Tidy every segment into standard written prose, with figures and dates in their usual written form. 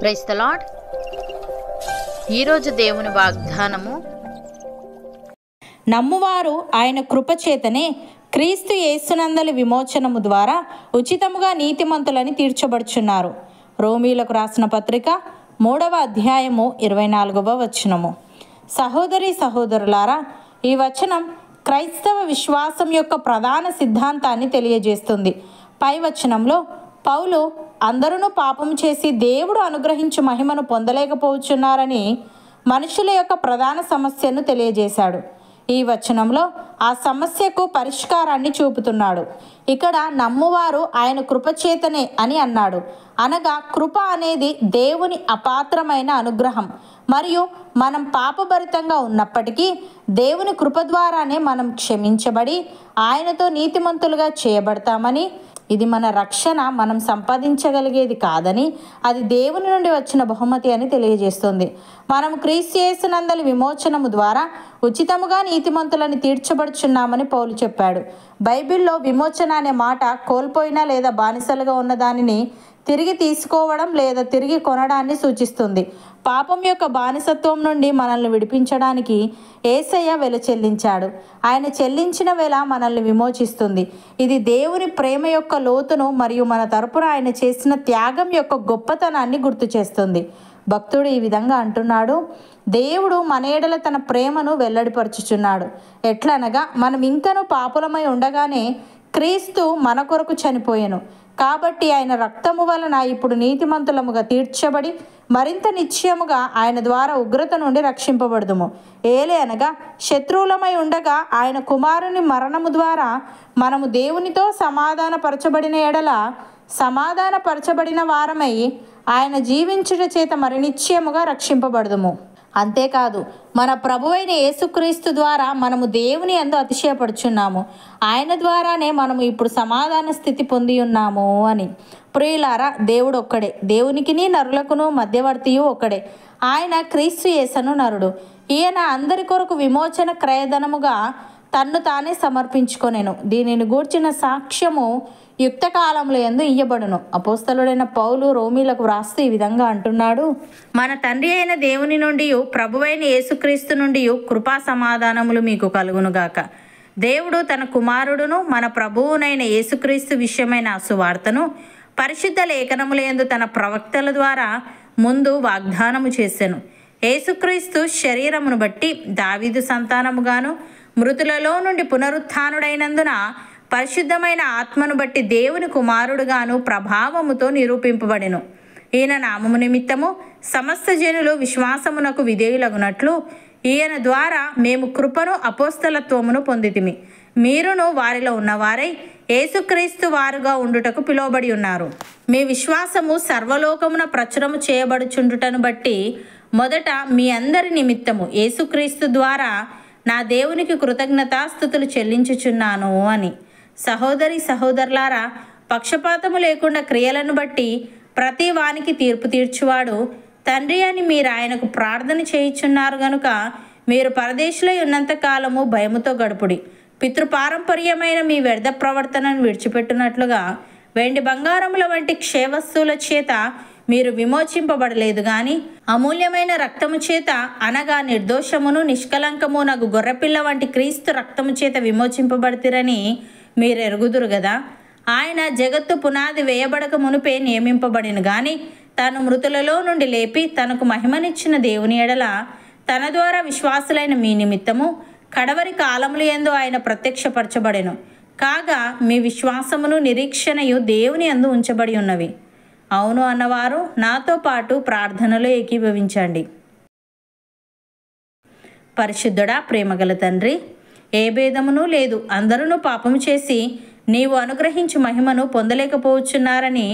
Praise the lord. ఈరోజు దేవుని వాగ్దానము, నమ్మువారు ఆయన కృపచేతనే క్రీస్తు యేసునందలి విమోచనము ద్వారా ఉచితముగా నీతిమంతులని తీర్చబడుచున్నారు. రోమీలకు రాసిన పత్రిక 3వ అధ్యాయము 24వ వచనము. సహోదరి సహోదరులారా, ఈ వచనం క్రైస్తవ విశ్వాసం యొక్క ప్రధాన సిద్ధాంతాన్ని తెలియజేస్తుంది. పై వచనంలో పౌలు అందరూ పాపం చేసి దేవుడు అనుగ్రహించు మహిమను పొందలేకపోతున్నారని మనుషుల యొక్క ప్రధాన సమస్యను తెలియజేశాడు. ఈ వచనంలో ఆ సమస్యకు పరిష్కారాన్ని చూపుతున్నాడు. ఇక్కడ నమ్మువారు ఆయన కృపచేతనే అని అన్నాడు. అనగా కృప అనేది దేవుని అపాత్రమైన అనుగ్రహం. మరియు మనం పాపభరితంగా ఉన్నప్పటికీ దేవుని కృప ద్వారానే మనం క్షమించబడి ఆయనతో నీతిమంతులుగా చేయబడతామని, ఇది మన రక్షణ మనం సంపాదించగలిగేది కాదని, అది దేవుని నుండి వచ్చిన బహుమతి అని తెలియజేస్తుంది. మనం క్రీస్తు యేసునందలి విమోచనము ద్వారా ఉచితముగా నీతిమంతులని తీర్చబడుచున్నామని పౌలు చెప్పాడు. బైబిల్లో విమోచన అనే మాట కోల్పోయినా లేదా బానిసలుగా ఉన్న దానిని తిరిగి తీసుకోవడం లేదా తిరిగి కొనడాన్ని సూచిస్తుంది. పాపం యొక్క బానిసత్వం నుండి మనల్ని విడిపించడానికి యేసయ్య వెల చెల్లించాడు. ఆయన చెల్లించిన వెల మనల్ని విమోచిస్తుంది. ఇది దేవుని ప్రేమ యొక్క లోతును మరియు మన తరపున ఆయన చేసిన త్యాగం యొక్క గొప్పతనాన్ని గుర్తు చేస్తుంది. భక్తుడు ఈ విధంగా అంటున్నాడు: దేవుడు మన ఎడల తన ప్రేమను వెల్లడిపరుచుచున్నాడు. ఎట్లనగా మనం ఇంకను పాపులమై ఉండగానే క్రీస్తు మన కొరకు చనిపోయెను. కాబట్టి ఆయన రక్తము వలన ఇప్పుడు నీతిమంతులముగా తీర్చబడి మరింత నిశ్చయముగా ఆయన ద్వారా ఉగ్రత నుండి రక్షింపబడదుము. ఏలే అనగా శత్రువులమై ఉండగా ఆయన కుమారుని మరణము ద్వారా మనము దేవునితో సమాధానపరచబడిన ఎడల సమాధానపరచబడిన వారమై ఆయన జీవించుట చేత మరి నిశ్చయముగా రక్షింపబడదుము. అంతేకాదు, మన ప్రభువైన యేసుక్రీస్తు ద్వారా మనము దేవుని యందు అతిశయపడుచున్నాము. ఆయన ద్వారానే మనము ఇప్పుడు సమాధాన స్థితి పొంది ఉన్నాము అని. ప్రియులారా, దేవుడు ఒక్కడే, దేవునికిని నరులకును మధ్యవర్తియు ఒక్కడే. ఆయన క్రీస్తు యేసను నరుడు. ఈయన అందరి కొరకు విమోచన క్రయధనముగా తన్ను తానే సమర్పించుకొనెను. దీనిని గూర్చిన సాక్ష్యము యుక్త కాలంలో యందు ఇయ్యబడును. అపోస్తలుడైన పౌలు రోమీలకు వ్రాస్తూ ఈ విధంగా అంటున్నాడు: మన తండ్రి అయిన దేవుని నుండి ప్రభువైన యేసుక్రీస్తు నుండి కృపా సమాధానములు మీకు కలుగునుగాక. దేవుడు తన కుమారుడును మన ప్రభువునైన యేసుక్రీస్తు విషయమైన సువార్తను పరిశుద్ధ లేఖనముల యందు తన ప్రవక్తల ద్వారా ముందు వాగ్దానము చేసెను. యేసుక్రీస్తు శరీరమును బట్టి దావీదు సంతానముగాను, మృతులలో నుండి పునరుత్థానుడైనందున పరిశుద్ధమైన ఆత్మను బట్టి దేవుని కుమారుడుగాను ప్రభావముతో నిరూపింపబడెను. ఈయన నామము నిమిత్తము సమస్త జనులు విశ్వాసమునకు విధేయులగునట్లు ఈయన ద్వారా మేము కృపను అపోస్తలత్వమును పొందితిమి. మీరును వారిలో ఉన్నవారై యేసుక్రీస్తు వారుగా ఉండుటకు పిలువబడి ఉన్నారు. మీ విశ్వాసము సర్వలోకమున ప్రచురము చేయబడుచుండుటను బట్టి మొదట మీ అందరి నిమిత్తము యేసుక్రీస్తు ద్వారా నా దేవునికి కృతజ్ఞతాస్తుతులు చెల్లించుచున్నాను అని. సహోదరి సహోదరులారా, పక్షపాతము లేకుండా క్రియలను బట్టి ప్రతి వానికి తీర్పు తీర్చువాడు తండ్రి అని మీరు ఆయనకు ప్రార్థన చేయుచున్నారు గనుక మీరు పరదేశులై ఉన్నంత కాలము భయముతో గడుపుడి. పితృపారంపర్యమైన మీ వ్యర్థ ప్రవర్తనను విడిచిపెట్టునట్లుగా వెండి బంగారముల వంటి క్షయవస్తువుల చేత మీరు విమోచింపబడలేదు గాని అమూల్యమైన రక్తము చేత, అనగా నిర్దోషమును నిష్కలంకము నగు గొర్రెపిల్ల వంటి క్రీస్తు రక్తము చేత విమోచింపబడితిరని మీరు ఎరుగుదురు గదా. ఆయన జగత్తు పునాది వేయబడక మునిపే నియమింపబడిన గాని తాను మృతులలో నుండి లేపి తనకు మహిమనిచ్చిన దేవుని ఎడల తన ద్వారా విశ్వాసులైన మీ నిమిత్తము కడవరి కాలముల యందు ఆయన ప్రత్యక్షపరచబడెను. కాగా మీ విశ్వాసమును నిరీక్షణయు దేవుని యందు ఉంచబడి ఉన్నవి. అవును అన్నవారు నాతో పాటు ప్రార్థనలో ఏకీభవించండి. పరిశుద్ధుడా, ప్రేమగల తండ్రి, ఏ భేదమును లేదు, అందరూ పాపము చేసి నీవు అనుగ్రహించు మహిమను పొందలేకపోవచ్చున్నారని,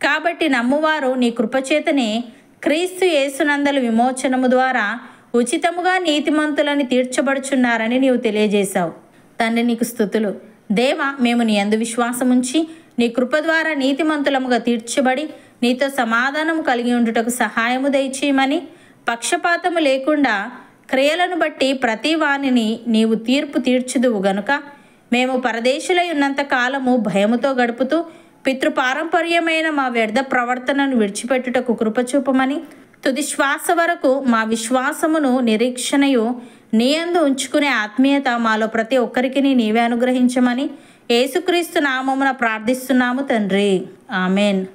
కాబట్టి నమ్మువారు నీ కృపచేతనే క్రీస్తు యేసునందలి విమోచనము ద్వారా ఉచితముగా నీతిమంతులని తీర్చబడుచున్నారని నీవు తెలియజేశావు. తండ్రి, నీకు స్తుతులు. దేవా, మేము నీ యందు విశ్వాసముంచి నీ కృప ద్వారా నీతిమంతులముగా తీర్చబడి నీతో సమాధానము కలిగి ఉండుటకు సహాయము దయచేయమని, పక్షపాతము లేకుండా క్రియలను బట్టి ప్రతి వానిని నీవు తీర్పు తీర్చుదువు గనుక మేము పరదేశులై ఉన్నంత కాలము భయముతో గడుపుతూ పితృపారంపర్యమైన మా వ్యర్థ ప్రవర్తనను విడిచిపెట్టుటకు కృపచూపమని, తుది శ్వాస వరకు మా విశ్వాసమును నిరీక్షణయు నీయందు ఉంచుకునే ఆత్మీయత మాలో ప్రతి ఒక్కరికి నీవే అనుగ్రహించమని యేసుక్రీస్తు నామమున ప్రార్థిస్తున్నాము తండ్రి. ఆమెన్.